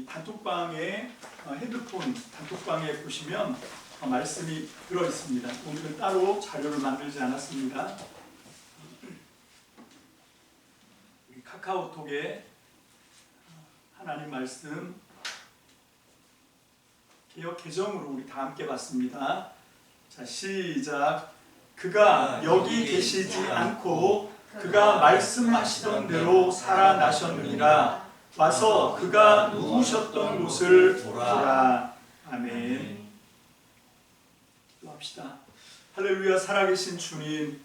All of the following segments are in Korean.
이 단톡방에 핸드폰 단톡방에 보시면 말씀이 들어 있습니다. 오늘은 따로 자료를 만들지 않았습니다. 우리 카카오톡에 하나님 말씀 개역 개정으로 우리 다 함께 봤습니다. 자, 시작. 그가 여기 계시지 않고 그가 말씀하시던 대로 살아나셨느니라. 와서 그가 누우셨던 곳을 보라. 아멘. 기도합시다. 할렐루야. 살아계신 주님,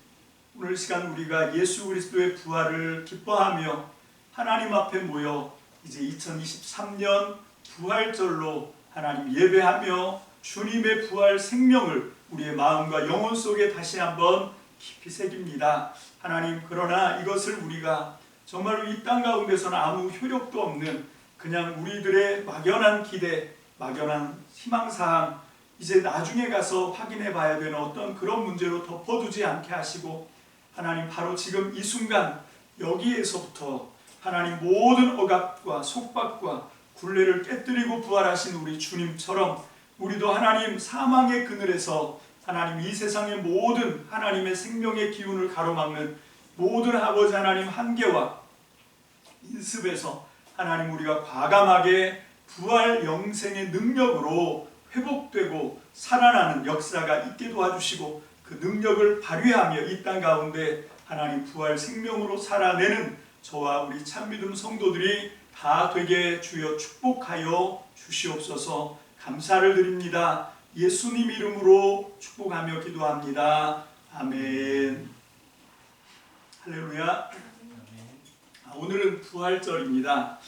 오늘 시간 우리가 예수 그리스도의 부활을 기뻐하며 하나님 앞에 모여 이제 2023년 부활절로 하나님 예배하며 주님의 부활 생명을 우리의 마음과 영혼 속에 다시 한번 깊이 새깁니다. 하나님, 그러나 이것을 우리가 정말로 이 땅 가운데서는 아무 효력도 없는 그냥 우리들의 막연한 기대, 막연한 희망사항, 이제 나중에 가서 확인해 봐야 되는 어떤 그런 문제로 덮어두지 않게 하시고, 하나님 바로 지금 이 순간 여기에서부터 하나님 모든 억압과 속박과 굴레를 깨뜨리고 부활하신 우리 주님처럼 우리도 하나님 사망의 그늘에서 하나님 이 세상의 모든 하나님의 생명의 기운을 가로막는 모든 아버지 하나님 한계와 인습에서 하나님 우리가 과감하게 부활 영생의 능력으로 회복되고 살아나는 역사가 있게 도와주시고, 그 능력을 발휘하며 이 땅 가운데 하나님 부활 생명으로 살아내는 저와 우리 참믿음 성도들이 다 되게 주여 축복하여 주시옵소서. 감사를 드립니다. 예수님 이름으로 축복하며 기도합니다. 아멘. 할렐루야. 오늘은 부활절입니다.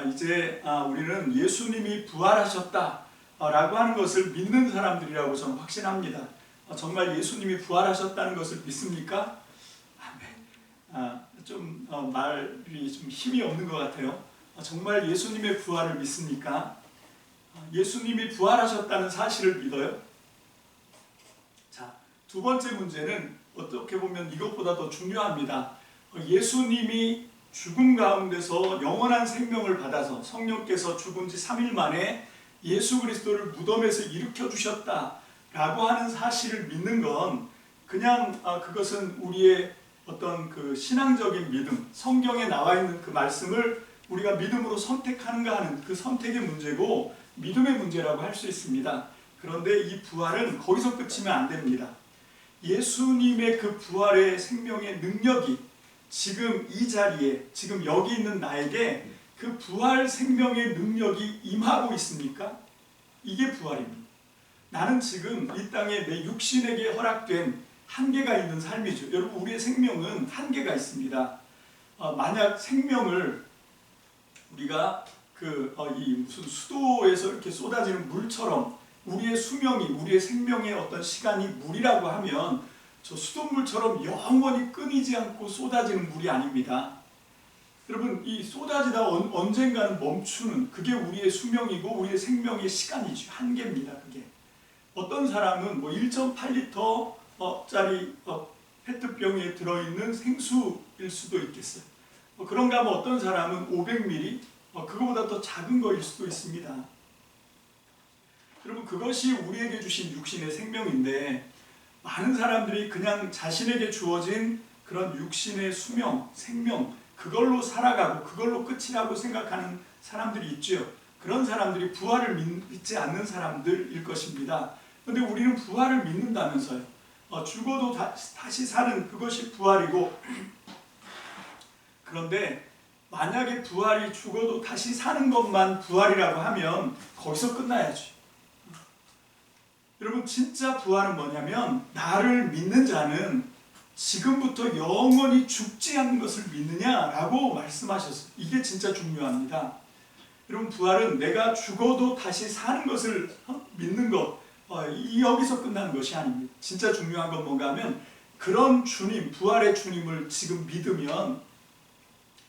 이제 우리는 예수님이 부활하셨다 라고 하는 것을 믿는 사람들이라고 저는 확신합니다. 정말 예수님이 부활하셨다는 것을 믿습니까? 아멘. 말이 좀 힘이 없는 것 같아요. 정말 예수님의 부활을 믿습니까? 예수님이 부활하셨다는 사실을 믿어요? 자, 두 번째 문제는 어떻게 보면 이것보다 더 중요합니다. 예수님이 죽음 가운데서 영원한 생명을 받아서 성령께서 죽은 지 3일 만에 예수 그리스도를 무덤에서 일으켜 주셨다라고 하는 사실을 믿는 건 그냥 그것은 우리의 어떤 그 신앙적인 믿음, 성경에 나와 있는 그 말씀을 우리가 믿음으로 선택하는가 하는 그 선택의 문제고 믿음의 문제라고 할 수 있습니다. 그런데 이 부활은 거기서 끝이면 안 됩니다. 예수님의 그 부활의 생명의 능력이 지금 이 자리에, 지금 여기 있는 나에게 그 부활 생명의 능력이 임하고 있습니까? 이게 부활입니다. 나는 지금 이 땅에 내 육신에게 허락된 한계가 있는 삶이죠. 여러분, 우리의 생명은 한계가 있습니다. 만약 생명을 우리가 이 무슨 수도에서 이렇게 쏟아지는 물처럼 우리의 수명이, 우리의 생명의 어떤 시간이 물이라고 하면 저 수돗물처럼 영원히 끊이지 않고 쏟아지는 물이 아닙니다. 여러분, 이 쏟아지다 언젠가는 멈추는 그게 우리의 수명이고 우리의 생명의 시간이죠. 한계입니다. 그게. 어떤 사람은 1.8리터 짜리 페트병에 들어있는 생수일 수도 있겠어요. 그런가 하면 어떤 사람은 500ml, 그거보다 더 작은 거일 수도 있습니다. 여러분, 그것이 우리에게 주신 육신의 생명인데 많은 사람들이 그냥 자신에게 주어진 그런 육신의 수명, 생명, 그걸로 살아가고 그걸로 끝이라고 생각하는 사람들이 있죠. 그런 사람들이 부활을 믿지 않는 사람들일 것입니다. 그런데 우리는 부활을 믿는다면서요. 죽어도 다시 사는 그것이 부활이고, 그런데 만약에 부활이 죽어도 다시 사는 것만 부활이라고 하면 거기서 끝나야죠. 여러분, 진짜 부활은 뭐냐면 나를 믿는 자는 지금부터 영원히 죽지 않는 것을 믿느냐라고 말씀하셨어요. 이게 진짜 중요합니다. 여러분, 부활은 내가 죽어도 다시 사는 것을 믿는 것, 여기서 끝나는 것이 아닙니다. 진짜 중요한 건 뭔가 하면 그런 주님, 부활의 주님을 지금 믿으면,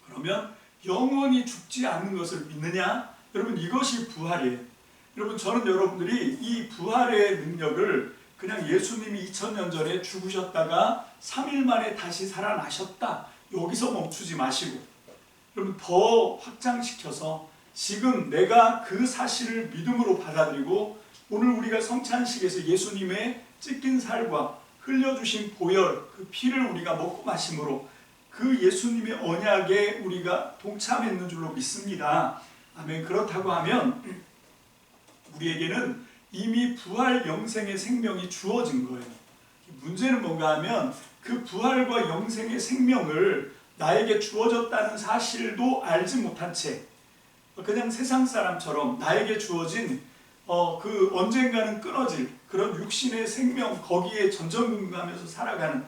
그러면 영원히 죽지 않는 것을 믿느냐? 여러분, 이것이 부활이에요. 여러분, 저는 여러분들이 이 부활의 능력을 그냥 예수님이 2000년 전에 죽으셨다가 3일 만에 다시 살아나셨다, 여기서 멈추지 마시고 여러분 더 확장시켜서 지금 내가 그 사실을 믿음으로 받아들이고 오늘 우리가 성찬식에서 예수님의 찢긴 살과 흘려주신 보혈, 그 피를 우리가 먹고 마심으로 그 예수님의 언약에 우리가 동참했는 줄로 믿습니다. 아멘. 그렇다고 하면 우리에게는 이미 부활 영생의 생명이 주어진 거예요. 문제는 뭔가 하면 그 부활과 영생의 생명을 나에게 주어졌다는 사실도 알지 못한 채 그냥 세상 사람처럼 나에게 주어진 그 언젠가는 끊어질 그런 육신의 생명 거기에 전전긍긍하면서 살아가는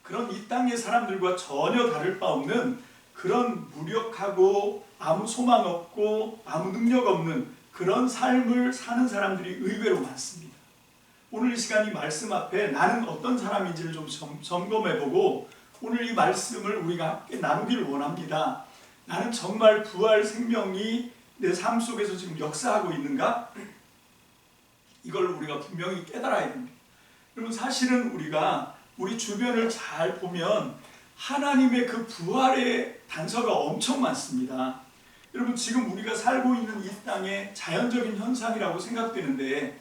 그런 이 땅의 사람들과 전혀 다를 바 없는 그런 무력하고 아무 소망 없고 아무 능력 없는 그런 삶을 사는 사람들이 의외로 많습니다. 오늘 이 시간 이 말씀 앞에 나는 어떤 사람인지를 좀 점검해보고 오늘 이 말씀을 우리가 함께 나누기를 원합니다. 나는 정말 부활 생명이 내 삶 속에서 지금 역사하고 있는가? 이걸 우리가 분명히 깨달아야 됩니다. 여러분 사실은 우리가 우리 주변을 잘 보면 하나님의 그 부활의 단서가 엄청 많습니다. 여러분 지금 우리가 살고 있는 이 땅의 자연적인 현상이라고 생각되는데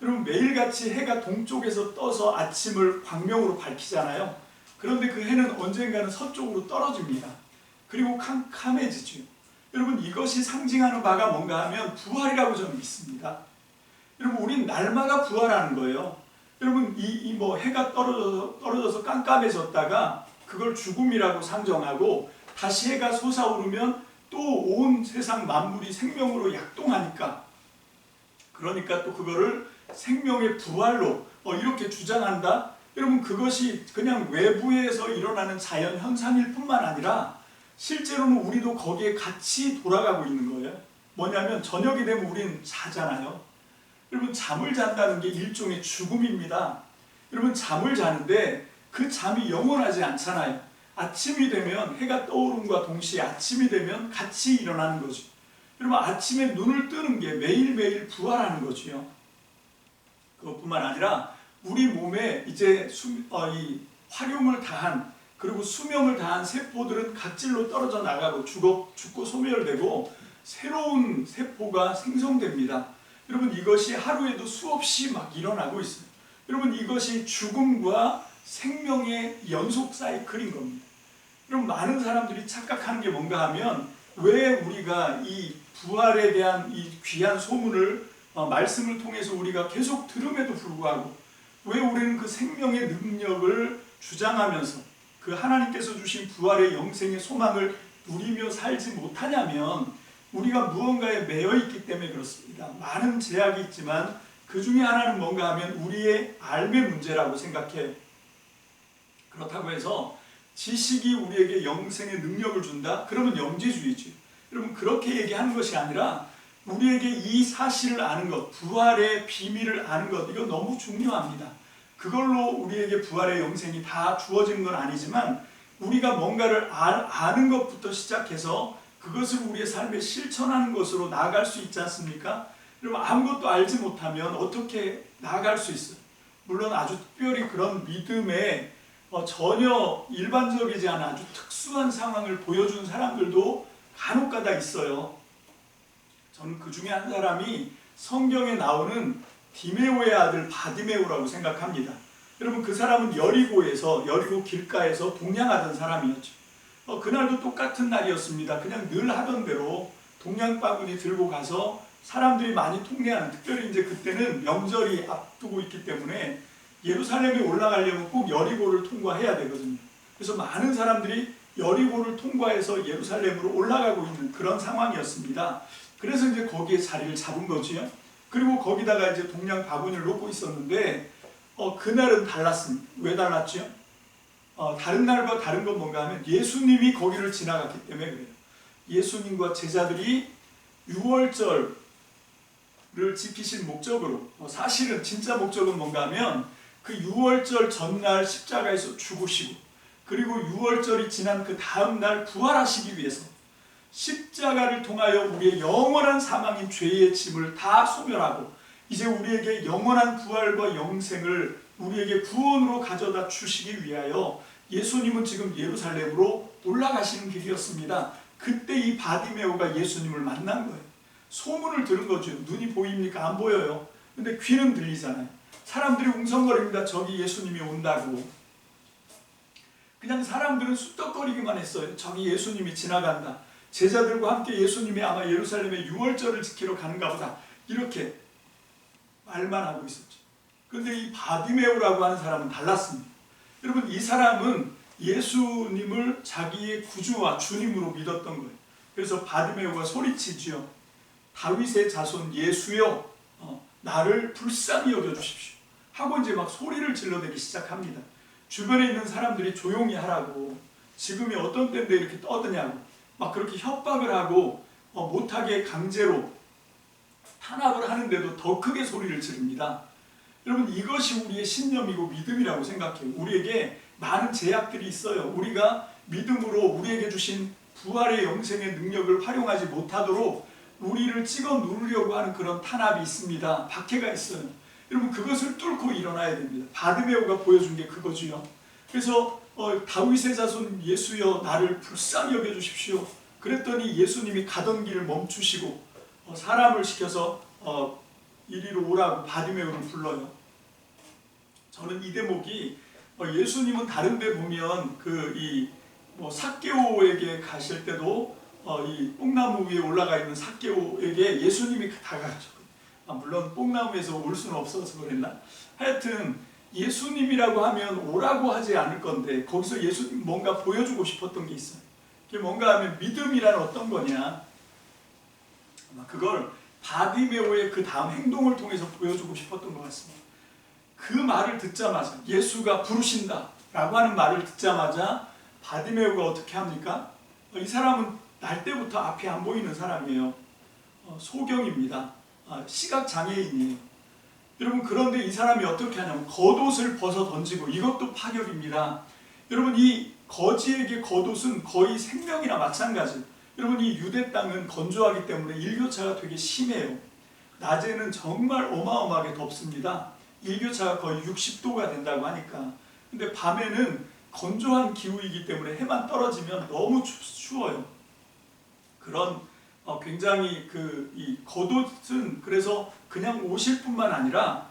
여러분 매일같이 해가 동쪽에서 떠서 아침을 광명으로 밝히잖아요. 그런데 그 해는 언젠가는 서쪽으로 떨어집니다. 그리고 캄캄해지죠. 여러분 이것이 상징하는 바가 뭔가 하면 부활이라고 저는 믿습니다. 여러분 우린 날마다 부활하는 거예요. 여러분 이 해가 떨어져서 깜깜해졌다가 그걸 죽음이라고 상정하고 다시 해가 솟아오르면 또 온 세상 만물이 생명으로 약동하니까 그러니까 또 그거를 생명의 부활로 이렇게 주장한다. 여러분 그것이 그냥 외부에서 일어나는 자연 현상일 뿐만 아니라 실제로는 우리도 거기에 같이 돌아가고 있는 거예요. 뭐냐면 저녁이 되면 우리는 자잖아요. 여러분 잠을 잔다는 게 일종의 죽음입니다. 여러분 잠을 자는데 그 잠이 영원하지 않잖아요. 아침이 되면 해가 떠오름과 동시에 아침이 되면 같이 일어나는 거죠. 여러분 아침에 눈을 뜨는 게 매일매일 부활하는 거죠. 그것뿐만 아니라 우리 몸에 이제 이 활용을 다한 그리고 수명을 다한 세포들은 각질로 떨어져 나가고 죽고 소멸되고 새로운 세포가 생성됩니다. 여러분 이것이 하루에도 수없이 막 일어나고 있어요. 여러분 이것이 죽음과 생명의 연속 사이클인 겁니다. 여러분 많은 사람들이 착각하는 게 뭔가 하면 왜 우리가 이 부활에 대한 이 귀한 소문을 말씀을 통해서 우리가 계속 들음에도 불구하고 왜 우리는 그 생명의 능력을 주장하면서 그 하나님께서 주신 부활의 영생의 소망을 누리며 살지 못하냐면 우리가 무언가에 매여 있기 때문에 그렇습니다. 많은 제약이 있지만 그 중에 하나는 뭔가 하면 우리의 삶의 문제라고 생각해요. 그렇다고 해서 지식이 우리에게 영생의 능력을 준다? 그러면 영지주의죠. 여러분 그렇게 얘기하는 것이 아니라 우리에게 이 사실을 아는 것, 부활의 비밀을 아는 것, 이거 너무 중요합니다. 그걸로 우리에게 부활의 영생이 다 주어지는 건 아니지만 우리가 뭔가를 아는 것부터 시작해서 그것을 우리의 삶에 실천하는 것으로 나아갈 수 있지 않습니까? 여러분 아무것도 알지 못하면 어떻게 나아갈 수 있어요? 물론 아주 특별히 그런 믿음에 전혀 일반적이지 않은 아주 특수한 상황을 보여준 사람들도 간혹가다 있어요. 저는 그 중에 한 사람이 성경에 나오는 디메오의 아들 바디메오라고 생각합니다. 여러분 그 사람은 여리고 길가에서 동냥하던 사람이었죠. 그날도 똑같은 날이었습니다. 그냥 늘 하던 대로 동냥 바구니 들고 가서 사람들이 많이 통례하는, 특별히 이제 그때는 명절이 앞두고 있기 때문에 예루살렘에 올라가려면 꼭 여리고를 통과해야 되거든요. 그래서 많은 사람들이 여리고를 통과해서 예루살렘으로 올라가고 있는 그런 상황이었습니다. 그래서 이제 거기에 자리를 잡은 거지요. 그리고 거기다가 이제 동양 바구니를 놓고 있었는데 그날은 달랐습니다. 왜 달랐죠? 다른 날과 다른 건 뭔가 하면 예수님이 거기를 지나갔기 때문에 그래요. 예수님과 제자들이 6월절을 지키신 목적으로, 사실은 진짜 목적은 뭔가 하면 그 6월절 전날 십자가에서 죽으시고 그리고 6월절이 지난 그 다음 날 부활하시기 위해서 십자가를 통하여 우리의 영원한 사망인 죄의 짐을 다 소멸하고 이제 우리에게 영원한 부활과 영생을 우리에게 구원으로 가져다 주시기 위하여 예수님은 지금 예루살렘으로 올라가시는 길이었습니다. 그때 이 바디메오가 예수님을 만난 거예요. 소문을 들은 거죠. 눈이 보입니까? 안 보여요. 근데 귀는 들리잖아요. 사람들이 웅성거립니다. 저기 예수님이 온다고. 그냥 사람들은 쑥덕거리기만 했어요. 저기 예수님이 지나간다. 제자들과 함께 예수님이 아마 예루살렘에 유월절을 지키러 가는가 보다. 이렇게 말만 하고 있었죠. 그런데 이 바디메오라고 하는 사람은 달랐습니다. 여러분, 이 사람은 예수님을 자기의 구주와 주님으로 믿었던 거예요. 그래서 바디메오가 소리치지요. 다윗의 자손 예수여, 나를 불쌍히 여겨주십시오 하고 이제 막 소리를 질러대기 시작합니다. 주변에 있는 사람들이 조용히 하라고, 지금이 어떤 때인데 이렇게 떠드냐고 막 그렇게 협박을 하고 못하게 강제로 탄압을 하는데도 더 크게 소리를 지릅니다. 여러분, 이것이 우리의 신념이고 믿음이라고 생각해요. 우리에게 많은 제약들이 있어요. 우리가 믿음으로 우리에게 주신 부활의 영생의 능력을 활용하지 못하도록 우리를 찍어 누르려고 하는 그런 탄압이 있습니다. 박해가 있어요. 여러분, 그것을 뚫고 일어나야 됩니다. 바디메오가 보여준 게 그거지요. 그래서 다윗의 자손 예수여, 나를 불쌍히 여겨주십시오. 그랬더니 예수님이 가던 길을 멈추시고 사람을 시켜서 이리로 오라고 바디메오를 불러요. 저는 이 대목이 예수님은 다른 데 보면 삭개오에게 가실 때도 이 뽕나무 위에 올라가 있는 삭개오에게 예수님이 다가가셨거든요. 물론 뽕나무에서 올 수는 없어서 그랬나? 하여튼 예수님이라고 하면 오라고 하지 않을 건데 거기서 예수님 뭔가 보여주고 싶었던 게 있어요. 그게 뭔가 하면 믿음이란 어떤 거냐? 그걸 바디메오의 그 다음 행동을 통해서 보여주고 싶었던 것 같습니다. 그 말을 듣자마자, 예수가 부르신다 라고 하는 말을 듣자마자 바디메오가 어떻게 합니까? 이 사람은 날 때부터 앞이 안 보이는 사람이에요. 소경입니다. 시각장애인이에요. 여러분, 그런데 이 사람이 어떻게 하냐면 겉옷을 벗어 던지고, 이것도 파격입니다. 여러분, 이 거지에게 겉옷은 거의 생명이나 마찬가지. 여러분, 이 유대 땅은 건조하기 때문에 일교차가 되게 심해요. 낮에는 정말 어마어마하게 덥습니다. 일교차가 거의 60도가 된다고 하니까. 근데 밤에는 건조한 기후이기 때문에 해만 떨어지면 너무 추워요. 그런 굉장히 이 겉옷은 그래서 그냥 옷일 뿐만 아니라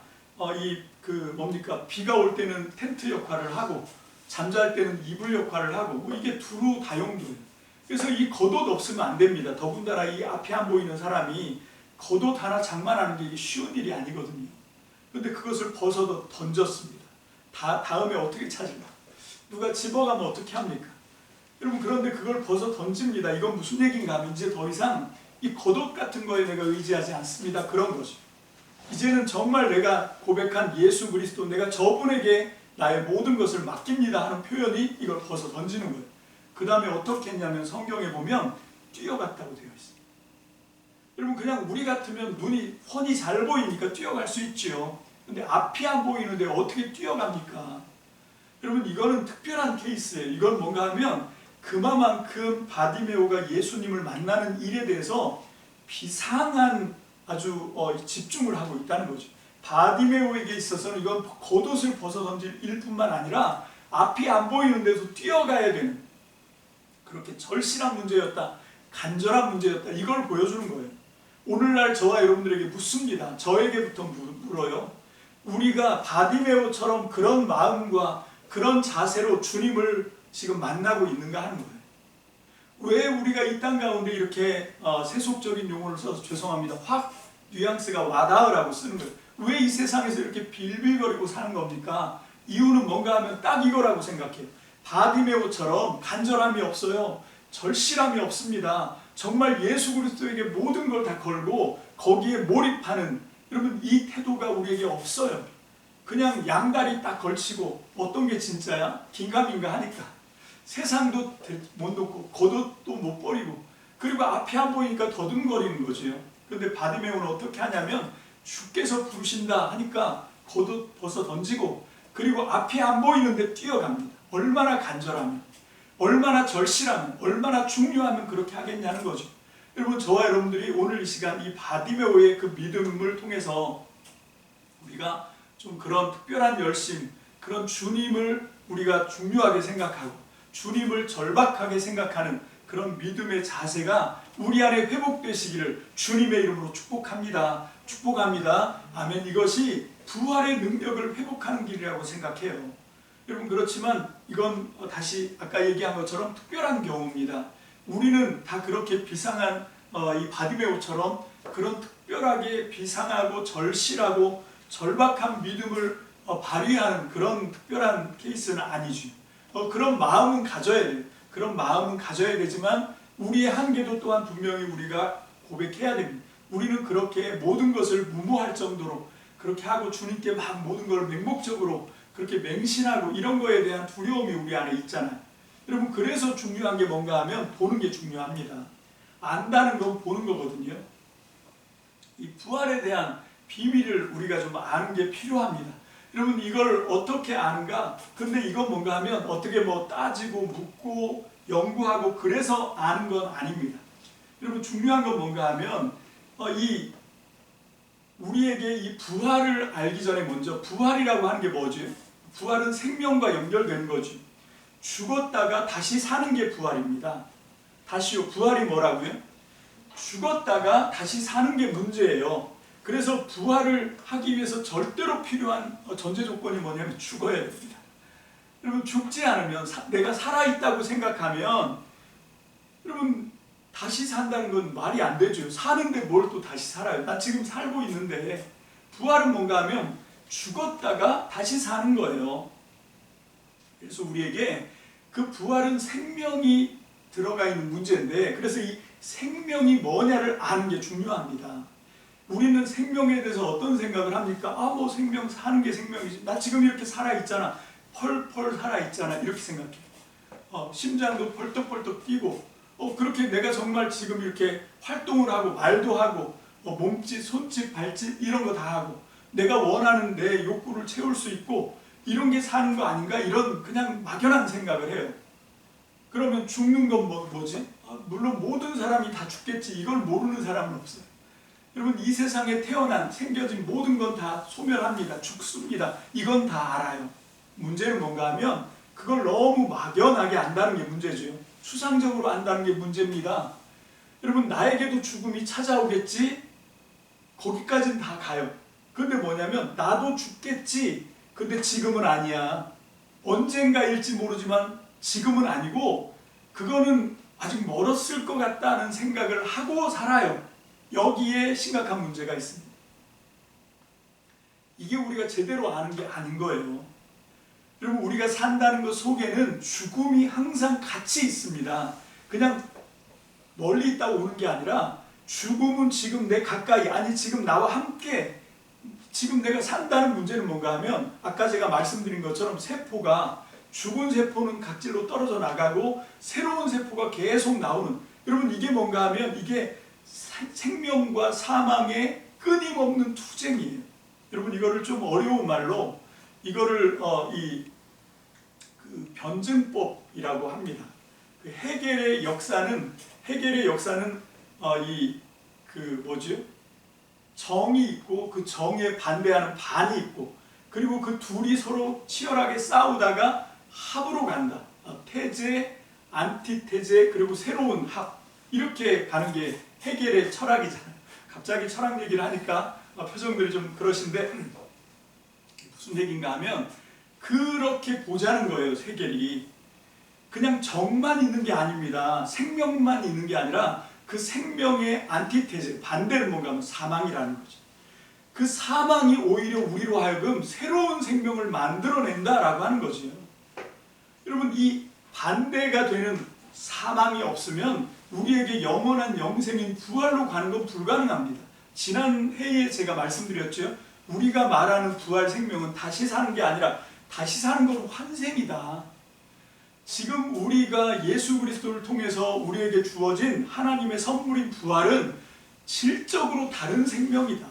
비가 올 때는 텐트 역할을 하고 잠잘 때는 이불 역할을 하고 이게 두루 다용도예요. 그래서 이 겉옷 없으면 안 됩니다. 더군다나 이 앞이 안 보이는 사람이 겉옷 하나 장만하는 게 쉬운 일이 아니거든요. 그런데 그것을 벗어서 던졌습니다. 다음에 어떻게 찾을까? 누가 집어가면 어떻게 합니까? 여러분, 그런데 그걸 벗어 던집니다. 이건 무슨 얘기인가 하면 이제 더 이상 이 겉옷 같은 거에 내가 의지하지 않습니다. 그런 거죠. 이제는 정말 내가 고백한 예수 그리스도, 내가 저분에게 나의 모든 것을 맡깁니다 하는 표현이 이걸 벗어 던지는 거예요. 그 다음에 어떻게 했냐면 성경에 보면 뛰어갔다고 되어 있어요. 여러분, 그냥 우리 같으면 눈이 훤히 잘 보이니까 뛰어갈 수 있지요. 근데 앞이 안 보이는데 어떻게 뛰어갑니까? 여러분, 이거는 특별한 케이스예요. 이건 뭔가 하면 그만큼 바디메오가 예수님을 만나는 일에 대해서 비상한 아주 집중을 하고 있다는 거죠. 바디메오에게 있어서는 이건 겉옷을 벗어 던질 일뿐만 아니라 앞이 안 보이는데도 뛰어가야 되는, 그렇게 절실한 문제였다, 간절한 문제였다, 이걸 보여주는 거예요. 오늘날 저와 여러분들에게 묻습니다. 저에게부터 물어요. 우리가 바디메오처럼 그런 마음과 그런 자세로 주님을 지금 만나고 있는가 하는 거예요. 왜 우리가 이 땅 가운데 이렇게 세속적인 용어를 써서 죄송합니다. 확 뉘앙스가 와닿으라고 쓰는 거예요. 왜 이 세상에서 이렇게 빌빌거리고 사는 겁니까? 이유는 뭔가 하면 딱 이거라고 생각해요. 바디메오처럼 간절함이 없어요. 절실함이 없습니다. 정말 예수 그리스도에게 모든 걸 다 걸고 거기에 몰입하는, 여러분, 이 태도가 우리에게 없어요. 그냥 양다리 딱 걸치고 어떤 게 진짜야? 긴가민가 하니까 세상도 못 놓고 겉옷도 못 버리고, 그리고 앞이 안 보이니까 더듬거리는 거죠. 그런데 바디메오는 어떻게 하냐면 주께서 부르신다 하니까 겉옷 벗어 던지고, 그리고 앞이 안 보이는데 뛰어갑니다. 얼마나 간절하면, 얼마나 절실하면, 얼마나 중요하면 그렇게 하겠냐는 거죠. 여러분, 저와 여러분들이 오늘 이 시간 이 바디메오의 그 믿음을 통해서 우리가 좀 그런 특별한 열심, 그런 주님을 우리가 중요하게 생각하고 주님을 절박하게 생각하는 그런 믿음의 자세가 우리 안에 회복되시기를 주님의 이름으로 축복합니다. 축복합니다. 아멘. 이것이 부활의 능력을 회복하는 길이라고 생각해요. 여러분, 그렇지만 이건 다시 아까 얘기한 것처럼 특별한 경우입니다. 우리는 다 그렇게 비상한 이 바디메오처럼 그런 특별하게 비상하고 절실하고 절박한 믿음을 발휘하는 그런 특별한 케이스는 아니죠. 그런 마음은 가져야 돼요. 그런 마음은 가져야 되지만 우리의 한계도 또한 분명히 우리가 고백해야 됩니다. 우리는 그렇게 모든 것을 무모할 정도로 그렇게 하고 주님께 막 모든 걸 맹목적으로 그렇게 맹신하고 이런 거에 대한 두려움이 우리 안에 있잖아요. 여러분, 그래서 중요한 게 뭔가 하면 보는 게 중요합니다. 안다는 건 보는 거거든요. 이 부활에 대한 비밀을 우리가 좀 아는 게 필요합니다. 여러분, 이걸 어떻게 아는가? 근데 이건 뭔가 하면 어떻게 뭐 따지고 묻고 연구하고 그래서 아는 건 아닙니다. 여러분, 중요한 건 뭔가 하면 우리에게 이 부활을 알기 전에 먼저 부활이라고 하는 게 뭐지? 부활은 생명과 연결되는 거지. 죽었다가 다시 사는 게 부활입니다. 다시요, 부활이 뭐라고요? 죽었다가 다시 사는 게 문제예요. 그래서 부활을 하기 위해서 절대로 필요한 전제 조건이 뭐냐면 죽어야 됩니다. 여러분, 죽지 않으면 내가 살아있다고 생각하면 여러분 다시 산다는 건 말이 안 되죠. 사는데 뭘 또 다시 살아요. 나 지금 살고 있는데. 부활은 뭔가 하면 죽었다가 다시 사는 거예요. 그래서 우리에게 그 부활은 생명이 들어가 있는 문제인데, 그래서 이 생명이 뭐냐를 아는 게 중요합니다. 우리는 생명에 대해서 어떤 생각을 합니까? 뭐 생명, 사는 게 생명이지. 나 지금 이렇게 살아있잖아. 펄펄 살아있잖아. 이렇게 생각해요. 심장도 펄떡펄떡 뛰고, 그렇게 내가 정말 지금 이렇게 활동을 하고, 말도 하고, 몸짓, 손짓, 발짓, 이런 거 다 하고, 내가 원하는 내 욕구를 채울 수 있고, 이런 게 사는 거 아닌가? 이런 그냥 막연한 생각을 해요. 그러면 죽는 건 뭐지? 물론 모든 사람이 다 죽겠지. 이걸 모르는 사람은 없어요. 여러분, 이 세상에 태어난 생겨진 모든 건 다 소멸합니다. 죽습니다. 이건 다 알아요. 문제는 뭔가 하면 그걸 너무 막연하게 안다는 게 문제죠. 추상적으로 안다는 게 문제입니다. 여러분, 나에게도 죽음이 찾아오겠지? 거기까지는 다 가요. 근데 뭐냐면 나도 죽겠지. 근데 지금은 아니야. 언젠가일지 모르지만 지금은 아니고 그거는 아직 멀었을 것 같다는 생각을 하고 살아요. 여기에 심각한 문제가 있습니다. 이게 우리가 제대로 아는 게 아닌 거예요. 여러분, 우리가 산다는 것 속에는 죽음이 항상 같이 있습니다. 그냥 멀리 있다고 오는 게 아니라 죽음은 지금 내 가까이, 아니 지금 나와 함께, 지금 내가 산다는 문제는 뭔가 하면 아까 제가 말씀드린 것처럼 세포가, 죽은 세포는 각질로 떨어져 나가고 새로운 세포가 계속 나오는, 여러분 이게 뭔가 하면 이게 생명과 사망의 끊임없는 투쟁이에요. 여러분, 이거를 좀 어려운 말로 이거를 그 변증법이라고 합니다. 그 헤겔의 역사는 정이 있고 그 정에 반대하는 반이 있고, 그리고 그 둘이 서로 치열하게 싸우다가 합으로 간다. 태제, 안티테제, 그리고 새로운 합, 이렇게 가는 게 헤겔의 철학이잖아요. 갑자기 철학 얘기를 하니까 표정들이 좀 그러신데 무슨 얘기인가 하면 그렇게 보자는 거예요. 헤겔이 그냥 정만 있는 게 아닙니다. 생명만 있는 게 아니라 그 생명의 안티테제, 반대는 뭔가 하면 사망이라는 거죠. 그 사망이 오히려 우리로 하여금 새로운 생명을 만들어낸다라고 하는 거죠. 여러분, 이 반대가 되는 사망이 없으면 우리에게 영원한 영생인 부활로 가는 건 불가능합니다. 지난 회에 제가 말씀드렸죠. 우리가 말하는 부활 생명은 다시 사는 게 아니라 다시 사는 건 환생이다. 지금 우리가 예수 그리스도를 통해서 우리에게 주어진 하나님의 선물인 부활은 질적으로 다른 생명이다.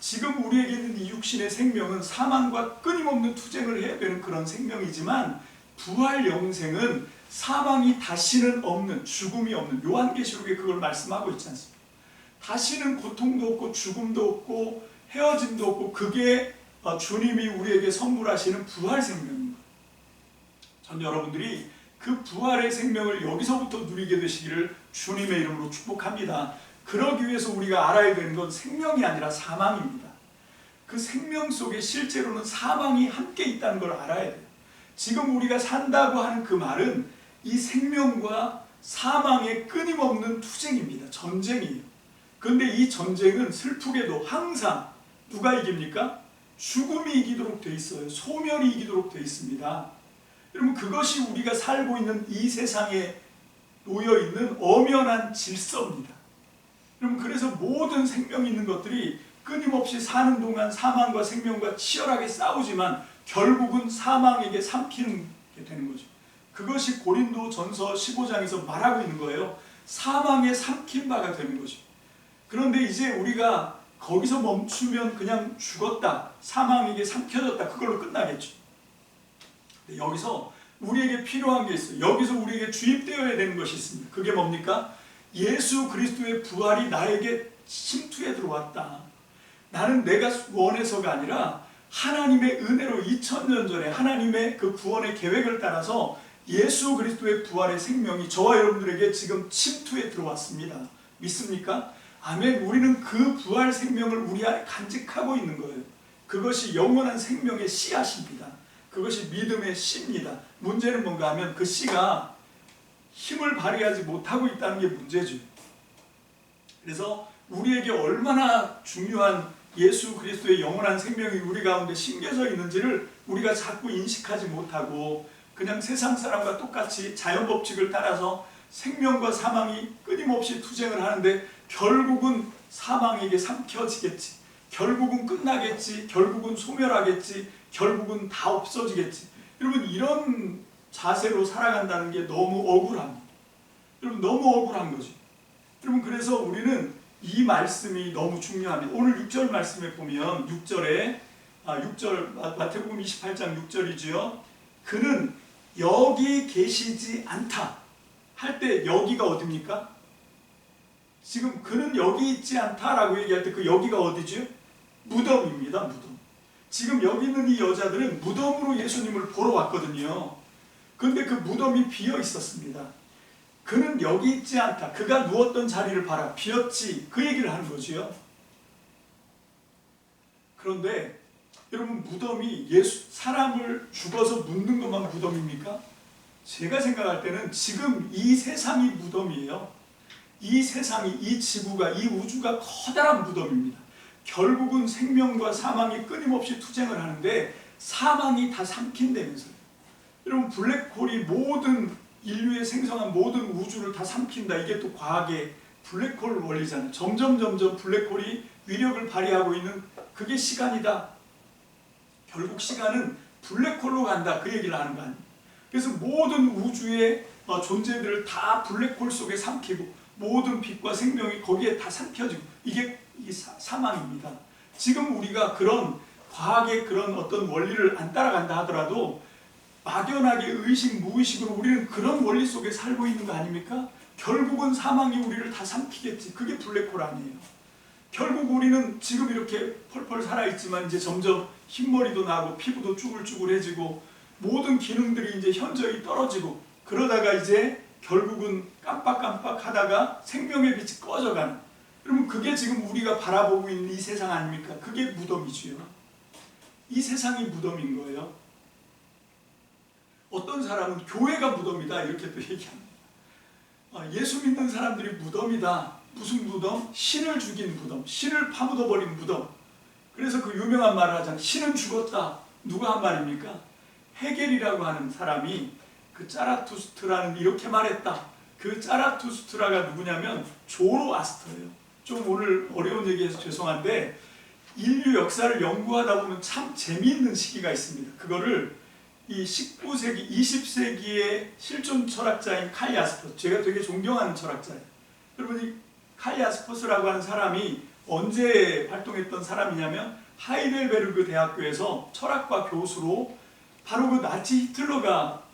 지금 우리에게 있는 이 육신의 생명은 사망과 끊임없는 투쟁을 해야 되는 그런 생명이지만, 부활 영생은 사망이 다시는 없는, 죽음이 없는, 요한계시록에 그걸 말씀하고 있지 않습니까? 다시는 고통도 없고 죽음도 없고 헤어짐도 없고, 그게 주님이 우리에게 선물하시는 부활 생명입니다. 전 여러분들이 그 부활의 생명을 여기서부터 누리게 되시기를 주님의 이름으로 축복합니다. 그러기 위해서 우리가 알아야 되는 건 생명이 아니라 사망입니다. 그 생명 속에 실제로는 사망이 함께 있다는 걸 알아야 돼요. 지금 우리가 산다고 하는 그 말은 이 생명과 사망의 끊임없는 투쟁입니다. 전쟁이에요. 그런데 이 전쟁은 슬프게도 항상 누가 이깁니까? 죽음이 이기도록 돼 있어요. 소멸이 이기도록 돼 있습니다. 여러분, 그것이 우리가 살고 있는 이 세상에 놓여 있는 엄연한 질서입니다. 여러분, 그래서 모든 생명 있는 것들이 끊임없이 사는 동안 사망과 생명과 치열하게 싸우지만 결국은 사망에게 삼키는 게 되는 거죠. 그것이 고린도전서 15장에서 말하고 있는 거예요. 사망에 삼킨 바가 되는 거죠. 그런데 이제 우리가 거기서 멈추면 그냥 죽었다, 사망에게 삼켜졌다, 그걸로 끝나겠죠. 여기서 우리에게 필요한 게 있어요. 여기서 우리에게 주입되어야 되는 것이 있습니다. 그게 뭡니까? 예수 그리스도의 부활이 나에게 침투해 들어왔다. 나는 내가 원해서가 아니라 하나님의 은혜로 2000년 전에 하나님의 그 구원의 계획을 따라서 예수 그리스도의 부활의 생명이 저와 여러분들에게 지금 침투해 들어왔습니다. 믿습니까? 아멘. 우리는 그 부활 생명을 우리 안에 간직하고 있는 거예요. 그것이 영원한 생명의 씨앗입니다. 그것이 믿음의 씨입니다. 문제는 뭔가 하면 그 씨가 힘을 발휘하지 못하고 있다는 게 문제죠. 그래서 우리에게 얼마나 중요한 예수 그리스도의 영원한 생명이 우리 가운데 심겨져 있는지를 우리가 자꾸 인식하지 못하고 그냥 세상 사람과 똑같이 자연 법칙을 따라서 생명과 사망이 끊임없이 투쟁을 하는데 결국은 사망에게 삼켜지겠지, 결국은 끝나겠지, 결국은 소멸하겠지, 결국은 다 없어지겠지. 여러분, 이런 자세로 살아간다는 게 너무 억울합니다. 여러분, 너무 억울한 거죠. 여러분, 그래서 우리는 이 말씀이 너무 중요합니다. 오늘 6절 말씀에 보면 6절 마태복음 28장 6절이지요. 그는 여기 계시지 않다 할 때 여기가 어디입니까? 지금 그는 여기 있지 않다라고 얘기할 때 그 여기가 어디죠? 무덤입니다. 무덤. 지금 여기 있는 이 여자들은 무덤으로 예수님을 보러 왔거든요. 그런데 그 무덤이 비어 있었습니다. 그는 여기 있지 않다. 그가 누웠던 자리를 봐라. 비었지. 그 얘기를 하는 거지요. 그런데 여러분, 무덤이 사람을 죽어서 묻는 것만 무덤입니까? 제가 생각할 때는 지금 이 세상이 무덤이에요. 이 세상이, 이 지구가, 이 우주가 커다란 무덤입니다. 결국은 생명과 사망이 끊임없이 투쟁을 하는데 사망이 다 삼킨다면서요. 여러분, 블랙홀이 모든 인류의 생성한 모든 우주를 다 삼킨다. 이게 또 과학의 블랙홀 원리잖아요. 점점 블랙홀이 위력을 발휘하고 있는 그게 시간이다. 결국 시간은 블랙홀로 간다. 그 얘기를 하는 거 아니에요. 그래서 모든 우주의 존재들을 다 블랙홀 속에 삼키고 모든 빛과 생명이 거기에 다 삼켜지고 이게 사망입니다. 지금 우리가 그런 과학의 그런 어떤 원리를 안 따라간다 하더라도 막연하게 의식 무의식으로 우리는 그런 원리 속에 살고 있는 거 아닙니까? 결국은 사망이 우리를 다 삼키겠지. 그게 블랙홀 아니에요. 결국 우리는 지금 이렇게 펄펄 살아있지만 이제 점점 흰머리도 나고 피부도 쭈글쭈글해지고 모든 기능들이 이제 현저히 떨어지고 그러다가 이제 결국은 깜빡깜빡 하다가 생명의 빛이 꺼져가는, 여러분, 그게 지금 우리가 바라보고 있는 이 세상 아닙니까? 그게 무덤이지요. 이 세상이 무덤인 거예요. 어떤 사람은 교회가 무덤이다 이렇게 또 얘기합니다. 예수 믿는 사람들이 무덤이다. 무슨 무덤? 신을 죽인 무덤, 신을 파묻어버린 무덤. 그래서 그 유명한 말을 하잖아요. 신은 죽었다. 누가 한 말입니까? 헤겔이라고 하는 사람이 그 짜라투스트라는 이렇게 말했다. 그 짜라투스트라가 누구냐면 조로아스터예요. 좀 오늘 어려운 얘기해서 죄송한데 인류 역사를 연구하다 보면 참 재미있는 시기가 있습니다. 그거를 이 19세기, 20세기의 실존 철학자인 칼 야스퍼스, 제가 되게 존경하는 철학자예요. 여러분, 이 칼 야스퍼스라고 하는 사람이 언제 활동했던 사람이냐면 하이델베르그 대학교에서 철학과 교수로 바로 그 나치 히틀러가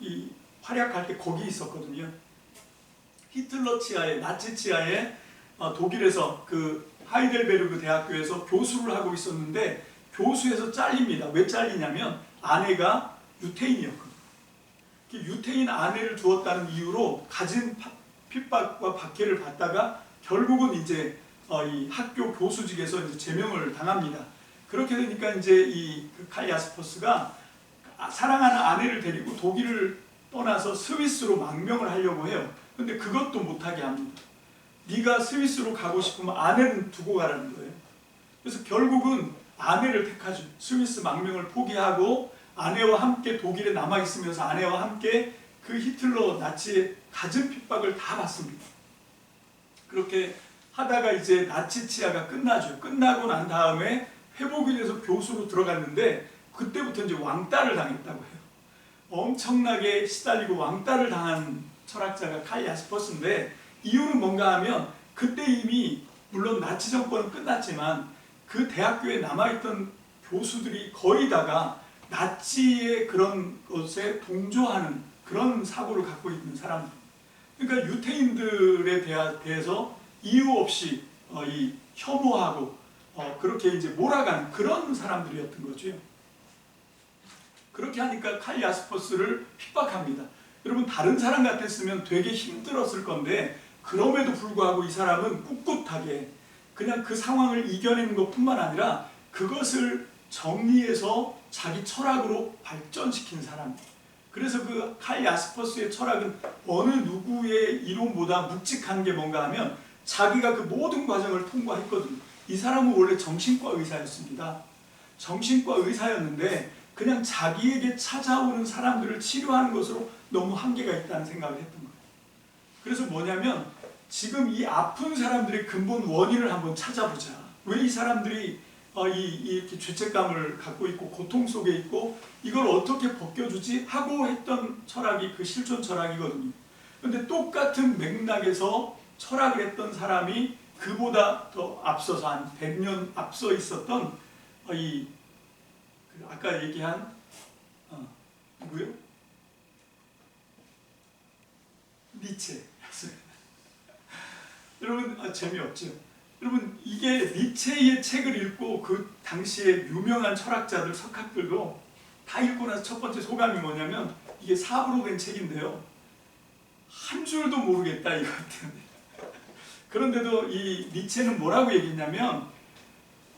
활약할 때 거기 있었거든요. 히틀러 치하에, 나치 치하에 독일에서 그 하이델베르그 대학교에서 교수를 하고 있었는데 교수에서 잘립니다. 왜 잘리냐면 아내가 유태인이었거든요. 유태인 아내를 두었다는 이유로 가진 핍박과 박해를 받다가 결국은 이제 이 학교 교수직에서 이제 제명을 당합니다. 그렇게 되니까 이제 이 칼 야스퍼스가 사랑하는 아내를 데리고 독일을 떠나서 스위스로 망명을 하려고 해요. 근데 그것도 못하게 합니다. 네가 스위스로 가고 싶으면 아내는 두고 가라는 거예요. 그래서 결국은 아내를 택하죠. 스위스 망명을 포기하고 아내와 함께 독일에 남아있으면서 아내와 함께 그 히틀러 나치의 갖은 핍박을 다 받습니다. 그렇게 하다가 이제 나치 치하가 끝나죠. 끝나고 난 다음에 회복이 돼서 교수로 들어갔는데 그때부터 이제 왕따를 당했다고 해요. 엄청나게 시달리고 왕따를 당한 철학자가 칼 야스퍼스인데 이유는 뭔가 하면 그때 이미 물론 나치 정권은 끝났지만 그 대학교에 남아있던 교수들이 거의 다가 나치의 그런 것에 동조하는 그런 사고를 갖고 있는 사람들. 그러니까 유태인들에 대해서 이유 없이 혐오하고 그렇게 이제 몰아가는 그런 사람들이었던 거죠. 그렇게 하니까 칼 야스퍼스를 핍박합니다. 여러분 다른 사람 같았으면 되게 힘들었을 건데 그럼에도 불구하고 이 사람은 꿋꿋하게 그냥 그 상황을 이겨내는 것뿐만 아니라 그것을 정리해서 자기 철학으로 발전시킨 사람. 그래서 그 칼 야스퍼스의 철학은 어느 누구의 이론보다 묵직한 게 뭔가 하면 자기가 그 모든 과정을 통과했거든요. 이 사람은 원래 정신과 의사였습니다. 정신과 의사였는데 그냥 자기에게 찾아오는 사람들을 치료하는 것으로 너무 한계가 있다는 생각을 했던 거예요. 그래서 뭐냐면 지금 이 아픈 사람들의 근본 원인을 한번 찾아보자. 왜 이 사람들이 이렇게 죄책감을 갖고 있고 고통 속에 있고 이걸 어떻게 벗겨주지 하고 했던 철학이 그 실존 철학이거든요. 그런데 똑같은 맥락에서 철학을 했던 사람이 그보다 더 앞서서 한 100년 앞서 있었던 아까 얘기한 누구요? 니체였어요. 여러분 재미없죠? 여러분 이게 니체의 책을 읽고 그 당시에 유명한 철학자들 석학들도 다 읽고 나서 첫 번째 소감이 뭐냐면 이게 사부로 된 책인데요. 한 줄도 모르겠다 이것 때문에. 그런데도 이 니체는 뭐라고 얘기했냐면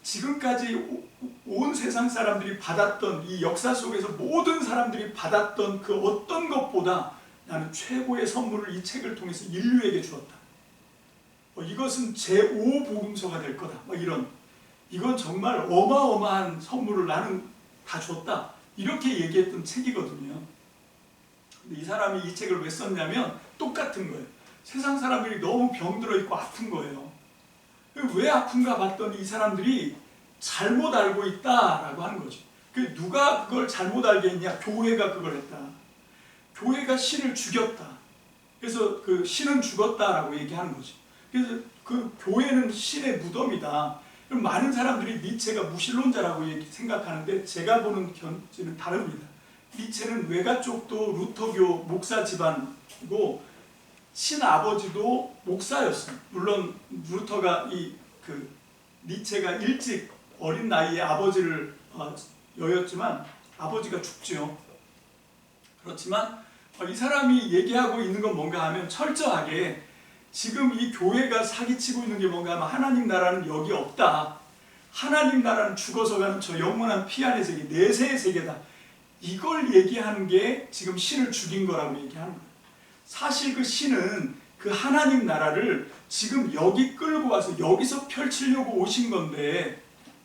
지금까지 온 세상 사람들이 받았던 이 역사 속에서 모든 사람들이 받았던 그 어떤 것보다 나는 최고의 선물을 이 책을 통해서 인류에게 주었다. 이것은 제5복음서가 될 거다. 이건 정말 어마어마한 선물을 나는 다 줬다. 이렇게 얘기했던 책이거든요. 근데 이 사람이 이 책을 왜 썼냐면 똑같은 거예요. 세상 사람들이 너무 병들어 있고 아픈 거예요. 왜 아픈가 봤더니 이 사람들이 잘못 알고 있다라고 하는 거죠. 누가 그걸 잘못 알게 했냐? 교회가 그걸 했다. 교회가 신을 죽였다. 그래서 그 신은 죽었다라고 얘기하는 거죠. 그래서 그 교회는 신의 무덤이다. 그럼 많은 사람들이 니체가 무신론자라고 생각하는데 제가 보는 견지는 다릅니다. 니체는 외가 쪽도 루터교 목사 집안이고 신아버지도 목사였어요. 물론 루터가 니체가 일찍 어린 나이에 아버지를 여였지만 아버지가 죽죠. 그렇지만 이 사람이 얘기하고 있는 건 뭔가 하면 철저하게 지금 이 교회가 사기치고 있는 게 뭔가 하면 하나님 나라는 여기 없다. 하나님 나라는 죽어서 가는 저 영원한 피안의 세계, 내세의 세계다. 이걸 얘기하는 게 지금 신을 죽인 거라고 얘기하는 거예요. 사실 그 신은 그 하나님 나라를 지금 여기 끌고 와서 여기서 펼치려고 오신 건데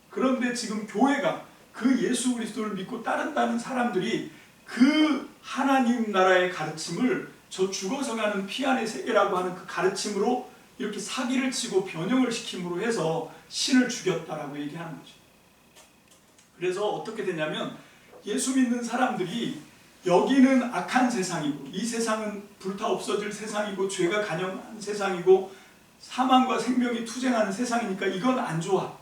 그런데 지금 교회가 그 예수 그리스도를 믿고 따른다는 사람들이 그 하나님 나라의 가르침을 저 죽어서 가는 피안의 세계라고 하는 그 가르침으로 이렇게 사기를 치고 변형을 시킴으로 해서 신을 죽였다라고 얘기하는 거죠. 그래서 어떻게 되냐면 예수 믿는 사람들이 여기는 악한 세상이고 이 세상은 불타 없어질 세상이고 죄가 간영한 세상이고 사망과 생명이 투쟁하는 세상이니까 이건 안 좋아.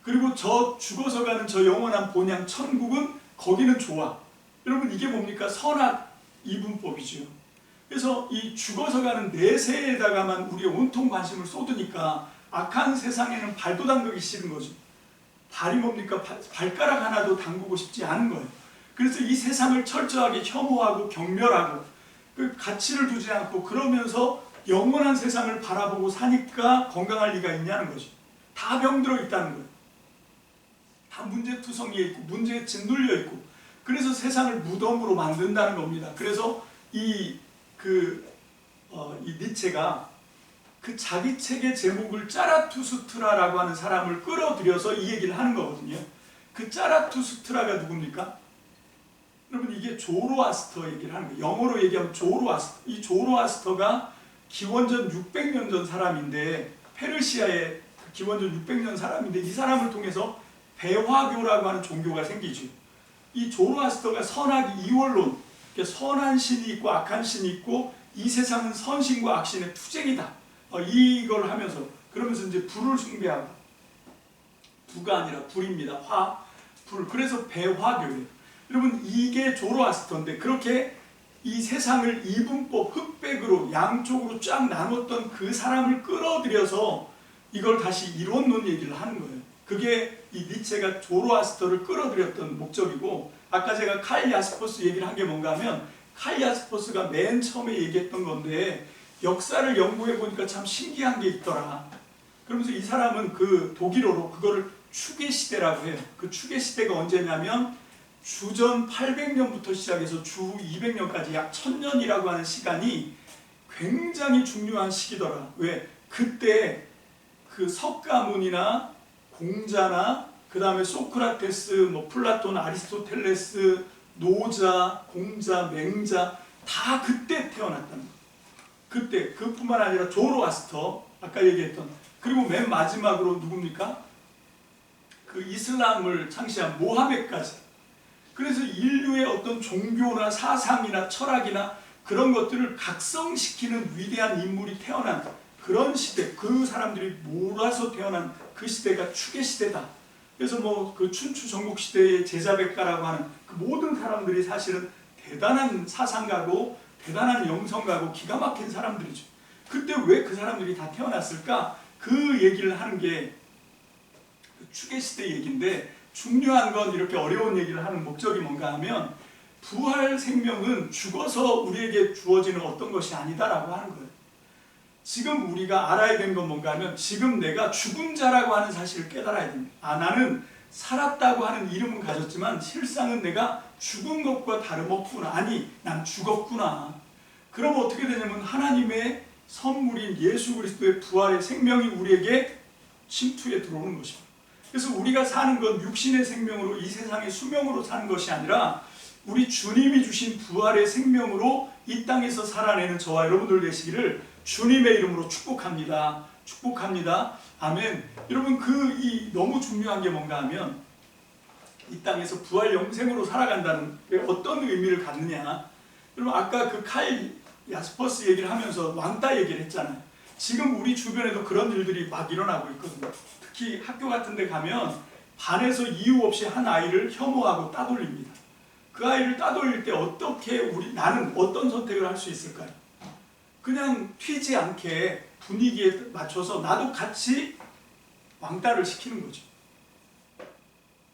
그리고 저 죽어서 가는 저 영원한 본향 천국은 거기는 좋아. 여러분 이게 뭡니까? 선악 이분법이죠. 그래서 이 죽어서 가는 내세에다가만 우리의 온통 관심을 쏟으니까 악한 세상에는 발도 담그기 싫은 거죠. 발이 뭡니까? 발가락 하나도 담그고 싶지 않은 거예요. 그래서 이 세상을 철저하게 혐오하고 경멸하고 그 가치를 두지 않고 그러면서 영원한 세상을 바라보고 사니까 건강할 리가 있냐는 거죠. 다 병들어 있다는 거예요. 다 문제투성이에 있고 문제에 짓눌려 있고, 그래서 세상을 무덤으로 만든다는 겁니다. 그래서 이 니체가 그 자기 책의 제목을 짜라투스트라라고 하는 사람을 끌어들여서 이 얘기를 하는 거거든요. 그 짜라투스트라가 누굽니까? 여러분, 이게 조로아스터 얘기를 하는 거예요. 영어로 얘기하면 조로아스터. 이 조로아스터가 기원전 600년 전 사람인데, 페르시아의 기원전 600년 사람인데, 이 사람을 통해서 배화교라고 하는 종교가 생기죠. 이 조로아스터가 선악 이원론, 선한 신이 있고 악한 신이 있고 이 세상은 선신과 악신의 투쟁이다, 이걸 하면서, 그러면서 이제 불을 숭배하고, 부가 아니라 불입니다. 불. 그래서 배화교예요. 여러분, 이게 조로아스터인데, 그렇게 이 세상을 이분법 흑백으로 양쪽으로 쫙 나눴던 그 사람을 끌어들여서 이걸 다시 이론론 얘기를 하는 거예요. 그게 이 니체가 조로아스터를 끌어들였던 목적이고, 아까 제가 칼 야스퍼스 얘기를 한 게 뭔가 하면, 칼 야스퍼스가 맨 처음에 얘기했던 건데 역사를 연구해 보니까 참 신기한 게 있더라. 그러면서 이 사람은 그 독일어로 그거를 추계시대라고 해요. 그 추계시대가 언제냐면 주전 800년부터 시작해서 주 200년까지 약 1000년이라고 하는 시간이 굉장히 중요한 시기더라. 왜? 그때 그 석가모니나 공자나 그 다음에 소크라테스, 플라톤, 아리스토텔레스, 노자, 공자, 맹자 다 그때 태어났다는 거예요. 그때, 그뿐만 아니라 조로아스터, 아까 얘기했던, 그리고 맨 마지막으로 누굽니까? 그 이슬람을 창시한 모하메까지. 그래서 인류의 어떤 종교나 사상이나 철학이나 그런 것들을 각성시키는 위대한 인물이 태어난 그런 시대, 그 사람들이 몰아서 태어난 그 시대가 추계시대다. 그래서 그 춘추 전국시대의 제자백가라고 하는 그 모든 사람들이 사실은 대단한 사상가고 대단한 영성가고 기가 막힌 사람들이죠. 그때 왜 그 사람들이 다 태어났을까? 그 얘기를 하는 게 추계시대 얘기인데, 중요한 건 이렇게 어려운 얘기를 하는 목적이 뭔가 하면, 부활 생명은 죽어서 우리에게 주어지는 어떤 것이 아니다라고 하는 거예요. 지금 우리가 알아야 되는 건 뭔가 하면, 지금 내가 죽은 자라고 하는 사실을 깨달아야 됩니다. 나는 살았다고 하는 이름은 가졌지만 실상은 내가 죽은 것과 다름없구나. 아니, 난 죽었구나. 그럼 어떻게 되냐면 하나님의 선물인 예수 그리스도의 부활의 생명이 우리에게 침투해 들어오는 것입니다. 그래서 우리가 사는 건 육신의 생명으로 이 세상의 수명으로 사는 것이 아니라 우리 주님이 주신 부활의 생명으로 이 땅에서 살아내는 저와 여러분들 되시기를 주님의 이름으로 축복합니다. 축복합니다. 아멘. 여러분, 너무 중요한 게 뭔가 하면, 이 땅에서 부활 영생으로 살아간다는 게 어떤 의미를 갖느냐. 여러분, 아까 그 칼 야스퍼스 얘기를 하면서 왕따 얘기를 했잖아요. 지금 우리 주변에도 그런 일들이 막 일어나고 있거든요. 특히 학교 같은 데 가면 반에서 이유 없이 한 아이를 혐오하고 따돌립니다. 그 아이를 따돌릴 때 어떻게 나는 어떤 선택을 할 수 있을까요? 그냥 튀지 않게 분위기에 맞춰서 나도 같이 왕따를 시키는 거죠.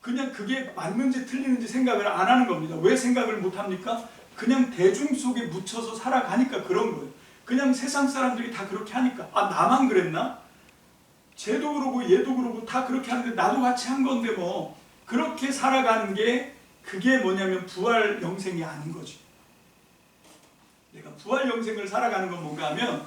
그냥 그게 맞는지 틀리는지 생각을 안 하는 겁니다. 왜 생각을 못 합니까? 그냥 대중 속에 묻혀서 살아가니까 그런 거예요. 그냥 세상 사람들이 다 그렇게 하니까, 나만 그랬나? 쟤도 그러고 얘도 그러고 다 그렇게 하는데 나도 같이 한 건데 그렇게 살아가는 게, 그게 뭐냐면 부활 영생이 아닌 거죠. 내가 부활 영생을 살아가는 건 뭔가 하면,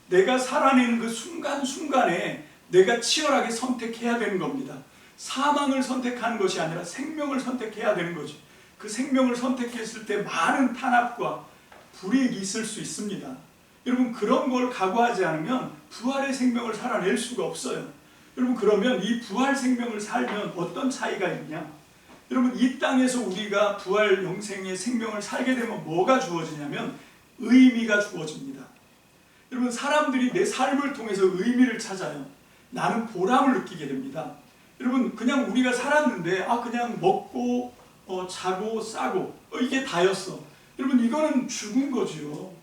내가 살아내는 그 순간순간에 내가 치열하게 선택해야 되는 겁니다. 사망을 선택하는 것이 아니라 생명을 선택해야 되는 거죠. 그 생명을 선택했을 때 많은 탄압과 불이익이 있을 수 있습니다. 여러분, 그런 걸 각오하지 않으면 부활의 생명을 살아낼 수가 없어요. 여러분, 그러면 이 부활 생명을 살면 어떤 차이가 있냐? 여러분, 이 땅에서 우리가 부활 영생의 생명을 살게 되면 뭐가 주어지냐면 의미가 주어집니다. 여러분, 사람들이 내 삶을 통해서 의미를 찾아요. 나는 보람을 느끼게 됩니다. 여러분, 그냥 우리가 살았는데 그냥 먹고 자고 싸고 이게 다였어. 여러분, 이거는 죽은 거죠.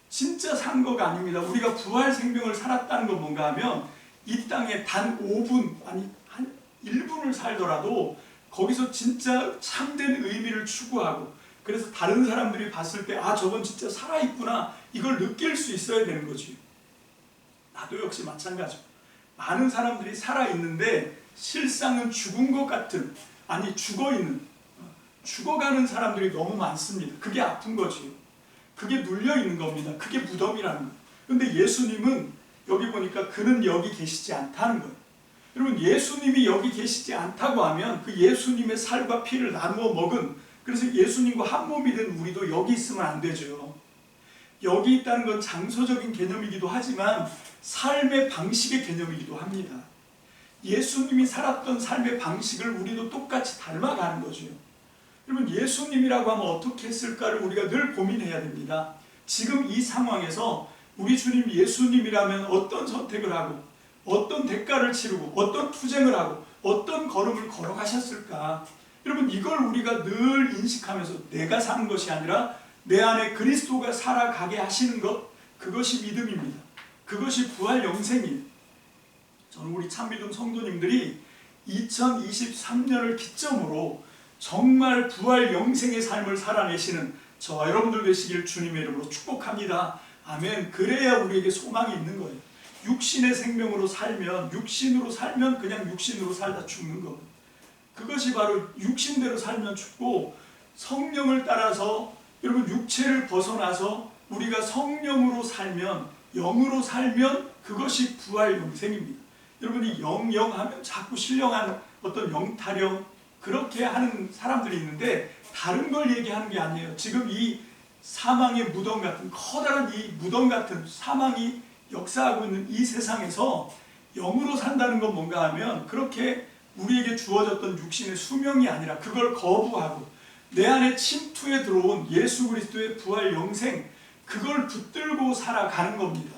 진짜 산 거가 아닙니다. 우리가 부활 생명을 살았다는 건 뭔가 하면, 이 땅에 단 5분, 아니 한 1분을 살더라도 거기서 진짜 참된 의미를 추구하고, 그래서 다른 사람들이 봤을 때 저건 진짜 살아있구나, 이걸 느낄 수 있어야 되는 거지. 나도 역시 마찬가지고, 많은 사람들이 살아있는데 실상은 죽은 것 같은, 아니 죽어가는 사람들이 너무 많습니다. 그게 아픈 거지. 그게 눌려있는 겁니다. 그게 무덤이라는 거예요. 근데 예수님은 여기 보니까 그는 여기 계시지 않다는 거예요. 여러분, 예수님이 여기 계시지 않다고 하면 그 예수님의 살과 피를 나누어 먹은, 그래서 예수님과 한 몸이 된 우리도 여기 있으면 안 되죠. 여기 있다는 건 장소적인 개념이기도 하지만 삶의 방식의 개념이기도 합니다. 예수님이 살았던 삶의 방식을 우리도 똑같이 닮아가는 거죠. 여러분, 예수님이라고 하면 어떻게 했을까를 우리가 늘 고민해야 됩니다. 지금 이 상황에서 우리 주님 예수님이라면 어떤 선택을 하고, 어떤 대가를 치르고, 어떤 투쟁을 하고, 어떤 걸음을 걸어가셨을까? 여러분, 이걸 우리가 늘 인식하면서 내가 사는 것이 아니라 내 안에 그리스도가 살아가게 하시는 것, 그것이 믿음입니다. 그것이 부활 영생이에요. 저는 우리 참믿음 성도님들이 2023년을 기점으로 정말 부활 영생의 삶을 살아내시는 저와 여러분들 되시길 주님의 이름으로 축복합니다. 아멘. 그래야 우리에게 소망이 있는 거예요. 육신의 생명으로 살면, 육신으로 살면 그냥 육신으로 살다 죽는 거예요. 그것이 바로 육신대로 살면 죽고, 성령을 따라서 여러분 육체를 벗어나서 우리가 성령으로 살면, 영으로 살면 그것이 부활 영생입니다. 여러분이 영하면 자꾸 신령한 어떤 영타령 그렇게 하는 사람들이 있는데, 다른 걸 얘기하는 게 아니에요. 지금 이 사망의 무덤 같은, 커다란 이 무덤 같은 사망이 역사하고 있는 이 세상에서 영으로 산다는 건 뭔가 하면, 그렇게 우리에게 주어졌던 육신의 수명이 아니라 그걸 거부하고 내 안에 침투에 들어온 예수 그리스도의 부활 영생, 그걸 붙들고 살아가는 겁니다.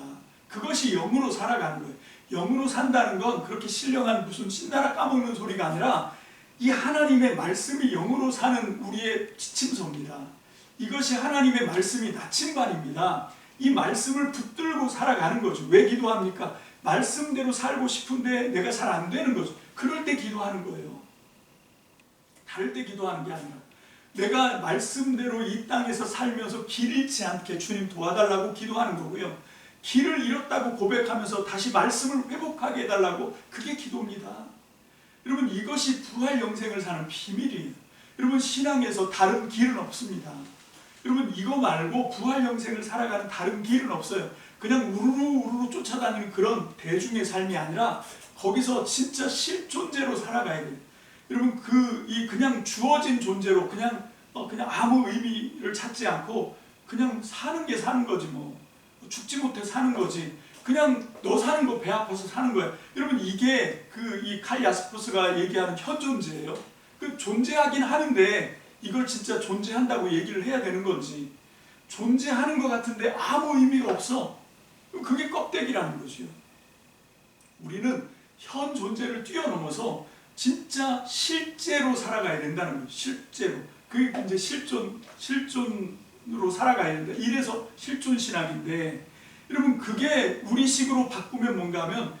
그것이 영으로 살아가는 거예요. 영으로 산다는 건 그렇게 신령한 무슨 신나라 까먹는 소리가 아니라 이 하나님의 말씀이 영으로 사는 우리의 지침서입니다. 이것이 하나님의 말씀이 나침반입니다. 이 말씀을 붙들고 살아가는 거죠. 왜 기도합니까? 말씀대로 살고 싶은데 내가 잘 안 되는 거죠. 그럴 때 기도하는 거예요. 다를 때 기도하는 게 아니라, 내가 말씀대로 이 땅에서 살면서 길 잃지 않게 주님 도와달라고 기도하는 거고요. 길을 잃었다고 고백하면서 다시 말씀을 회복하게 해달라고, 그게 기도입니다. 여러분, 이것이 부활 영생을 사는 비밀이에요. 여러분, 신앙에서 다른 길은 없습니다. 여러분, 이거 말고 부활 영생을 살아가는 다른 길은 없어요. 그냥 우르르 쫓아다니는 그런 대중의 삶이 아니라 거기서 진짜 실존재로 살아가야 돼요. 여러분, 그냥 주어진 존재로 그냥 아무 의미를 찾지 않고 그냥 사는 게 사는 거지 뭐. 죽지 못해 사는 거지. 그냥 너 사는 거 배 아파서 사는 거야. 여러분, 이게 이 칼 야스퍼스가 얘기하는 현존재예요. 그 존재하긴 하는데 이걸 진짜 존재한다고 얘기를 해야 되는 건지, 존재하는 것 같은데 아무 의미가 없어. 그게 껍데기라는 거죠. 우리는 현 존재를 뛰어넘어서 진짜 실제로 살아가야 된다는 거죠. 실제로. 그게 이제 실존으로 살아가야 된다. 이래서 실존신학인데, 여러분, 그게 우리식으로 바꾸면 뭔가 하면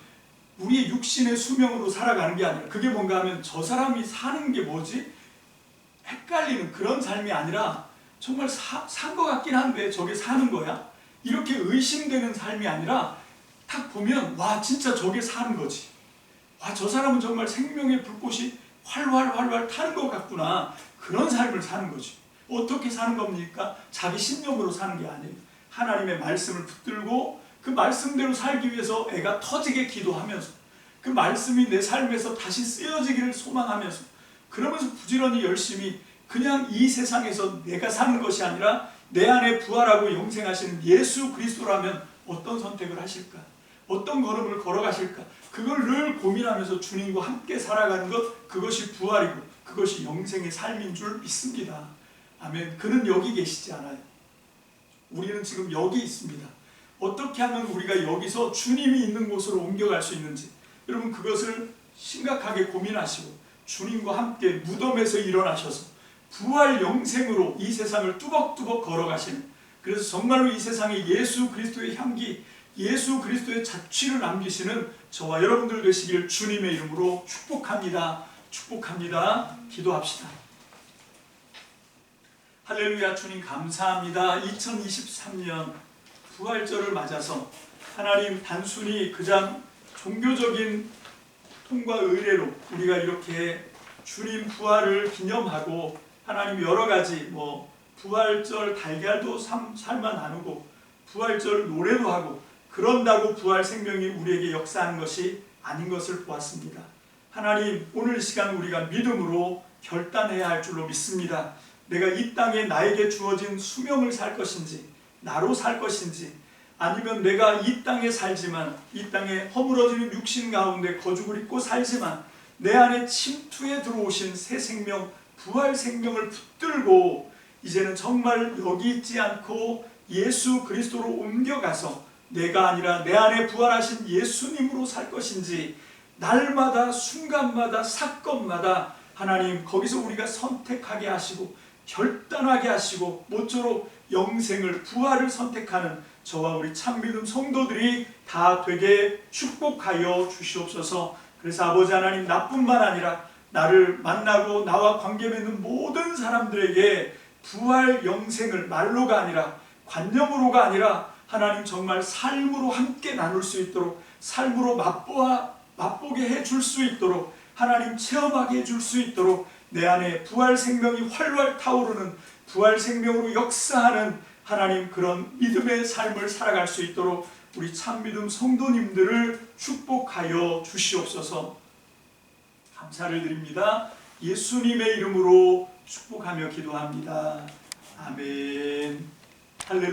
우리의 육신의 수명으로 살아가는 게 아니라, 그게 뭔가 하면 저 사람이 사는 게 뭐지? 헷갈리는 그런 삶이 아니라 정말 산 것 같긴 한데 저게 사는 거야? 이렇게 의심되는 삶이 아니라 딱 보면 와, 진짜 저게 사는 거지. 와, 저 사람은 정말 생명의 불꽃이 활활 타는 것 같구나. 그런 삶을 사는 거지. 어떻게 사는 겁니까? 자기 신념으로 사는 게 아니에요. 하나님의 말씀을 붙들고 그 말씀대로 살기 위해서 애가 터지게 기도하면서, 그 말씀이 내 삶에서 다시 쓰여지기를 소망하면서, 그러면서 부지런히 열심히 그냥 이 세상에서 내가 사는 것이 아니라 내 안에 부활하고 영생하시는 예수 그리스도라면 어떤 선택을 하실까? 어떤 걸음을 걸어가실까? 그걸 늘 고민하면서 주님과 함께 살아가는 것, 그것이 부활이고 그것이 영생의 삶인 줄 믿습니다. 아멘. 그는 여기 계시지 않아요. 우리는 지금 여기 있습니다. 어떻게 하면 우리가 여기서 주님이 있는 곳으로 옮겨갈 수 있는지, 여러분, 그것을 심각하게 고민하시고 주님과 함께 무덤에서 일어나셔서 부활 영생으로 이 세상을 뚜벅뚜벅 걸어가시는, 그래서 정말로 이 세상에 예수 그리스도의 향기, 예수 그리스도의 자취를 남기시는 저와 여러분들 되시기를 주님의 이름으로 축복합니다. 축복합니다. 기도합시다. 할렐루야. 주님 감사합니다. 2023년 부활절을 맞아서 하나님 단순히 그냥 종교적인 통과 의례로 우리가 이렇게 주님 부활을 기념하고 하나님 여러 가지 부활절 달걀도 삶아 나누고 부활절 노래도 하고 그런다고 부활 생명이 우리에게 역사하는 것이 아닌 것을 보았습니다. 하나님, 오늘 시간 우리가 믿음으로 결단해야 할 줄로 믿습니다. 내가 이 땅에 나에게 주어진 수명을 살 것인지 나로 살 것인지 아니면 내가 이 땅에 살지만 이 땅에 허물어지는 육신 가운데 거죽을 입고 살지만 내 안에 침투해 들어오신 새 생명 부활 생명을 붙들고 이제는 정말 여기 있지 않고 예수 그리스도로 옮겨가서 내가 아니라 내 안에 부활하신 예수님으로 살 것인지 날마다 순간마다 사건마다 하나님 거기서 우리가 선택하게 하시고 결단하게 하시고 모쪼록 영생을 부활을 선택하는 저와 우리 참믿음 성도들이 다 되게 축복하여 주시옵소서. 그래서 아버지 하나님, 나뿐만 아니라 나를 만나고 나와 관계 맺는 모든 사람들에게 부활 영생을 말로가 아니라 관념으로가 아니라 하나님 정말 삶으로 함께 나눌 수 있도록 삶으로 맛보게 해줄 수 있도록 하나님 체험하게 해줄 수 있도록 내 안에 부활 생명이 활활 타오르는 부활 생명으로 역사하는 하나님 그런 믿음의 삶을 살아갈 수 있도록 우리 참믿음 성도님들을 축복하여 주시옵소서. 감사를 드립니다. 예수님의 이름으로 축복하며 기도합니다. 아멘. 할렐루야.